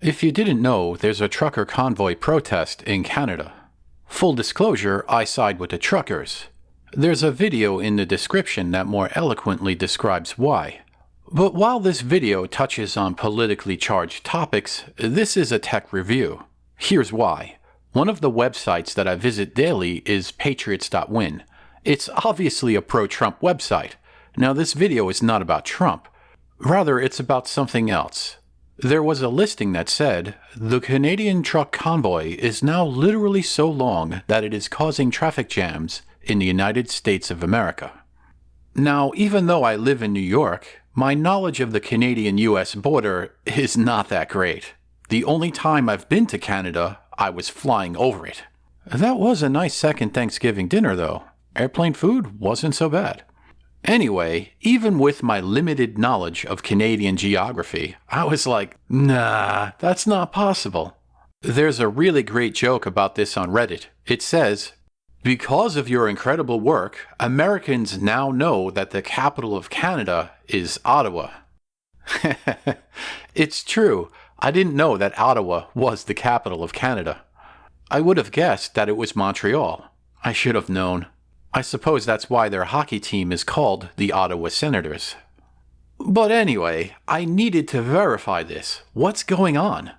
If you didn't know, there's a trucker convoy protest in Canada. Full disclosure, I side with the truckers. There's a video in the description that more eloquently describes why. But while this video touches on politically charged topics, this is a tech review. Here's why. One of the websites that I visit daily is patriots.win. It's obviously a pro-Trump website. Now this video is not about Trump. Rather, it's about something else. There was a listing that said, the Canadian Truck Convoy is now literally so long that it is causing traffic jams in the United States of America. Now, even though I live in New York, my knowledge of the Canadian-US border is not that great. The only time I've been to Canada, I was flying over it. That was a nice second Thanksgiving dinner though. Airplane food wasn't so bad. Anyway, even with my limited knowledge of Canadian geography, I was like, nah, that's not possible. There's a really great joke about this on Reddit. It says, because of your incredible work, Americans now know that the capital of Canada is Ottawa. It's true. I didn't know that Ottawa was the capital of Canada. I would have guessed that it was Montreal. I should have known. I suppose that's why their hockey team is called the Ottawa Senators. But anyway, I needed to verify this. What's going on?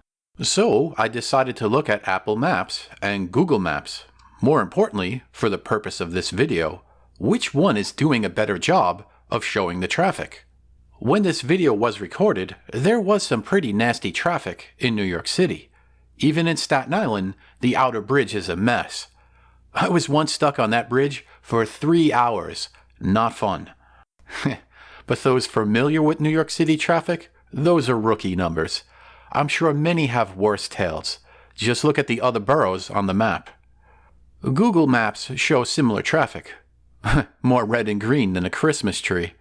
So I decided to look at Apple Maps and Google Maps. More importantly, for the purpose of this video, which one is doing a better job of showing the traffic? When this video was recorded, there was some pretty nasty traffic in New York City. Even in Staten Island, the outer bridge is a mess. I was once stuck on that bridge for 3 hours. Not fun. But those familiar with New York City traffic, those are rookie numbers. I'm sure many have worse tales. Just look at the other boroughs on the map. Google Maps show similar traffic. More red and green than a Christmas tree.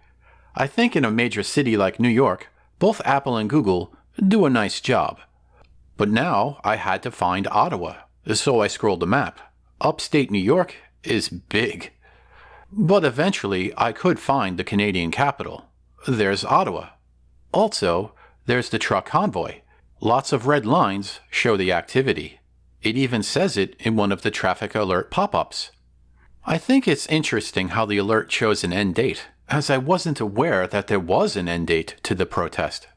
I think in a major city like New York, both Apple and Google do a nice job. But now I had to find Ottawa, so I scrolled the map. Upstate New York is big. But eventually I could find the Canadian capital. There's Ottawa. Also, there's the Truck Convoy. Lots of red lines show the activity. It even says it in one of the traffic alert pop-ups. I think it's interesting how the alert shows an end date, as I wasn't aware that there was an end date to the protest.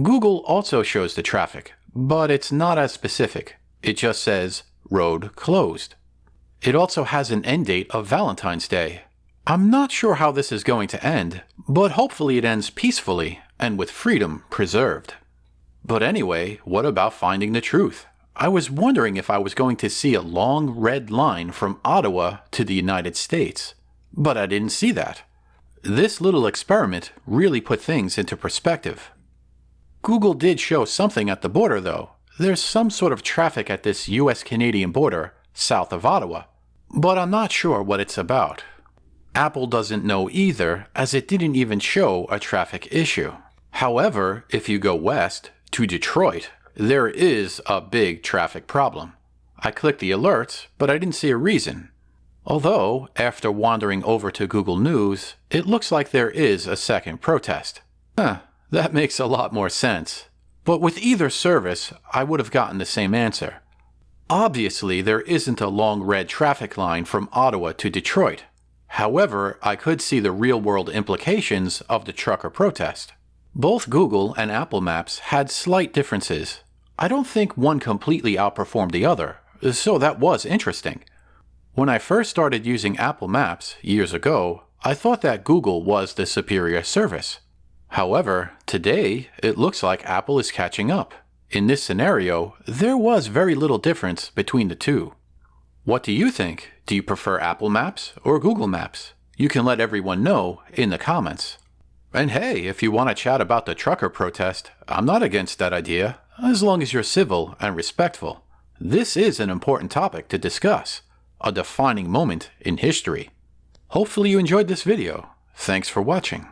Google also shows the traffic, but it's not as specific. It just says, road closed. It also has an end date of Valentine's Day. I'm not sure how this is going to end, but hopefully it ends peacefully and with freedom preserved. But anyway, what about finding the truth? I was wondering if I was going to see a long red line from Ottawa to the United States, but I didn't see that. This little experiment really put things into perspective. Google did show something at the border though. There's some sort of traffic at this US-Canadian border south of Ottawa, but I'm not sure what it's about. Apple doesn't know either, as it didn't even show a traffic issue. However, if you go west to Detroit, there is a big traffic problem. I clicked the alerts, but I didn't see a reason. Although, after wandering over to Google News, it looks like there is a second protest. That makes a lot more sense. But with either service, I would have gotten the same answer. Obviously, there isn't a long red traffic line from Ottawa to Detroit. However, I could see the real-world implications of the trucker protest. Both Google and Apple Maps had slight differences. I don't think one completely outperformed the other, so that was interesting. When I first started using Apple Maps years ago, I thought that Google was the superior service. However, today, it looks like Apple is catching up. In this scenario, there was very little difference between the two. What do you think? Do you prefer Apple Maps or Google Maps? You can let everyone know in the comments. And hey, if you want to chat about the trucker protest, I'm not against that idea, as long as you're civil and respectful. This is an important topic to discuss, a defining moment in history. Hopefully you enjoyed this video. Thanks for watching.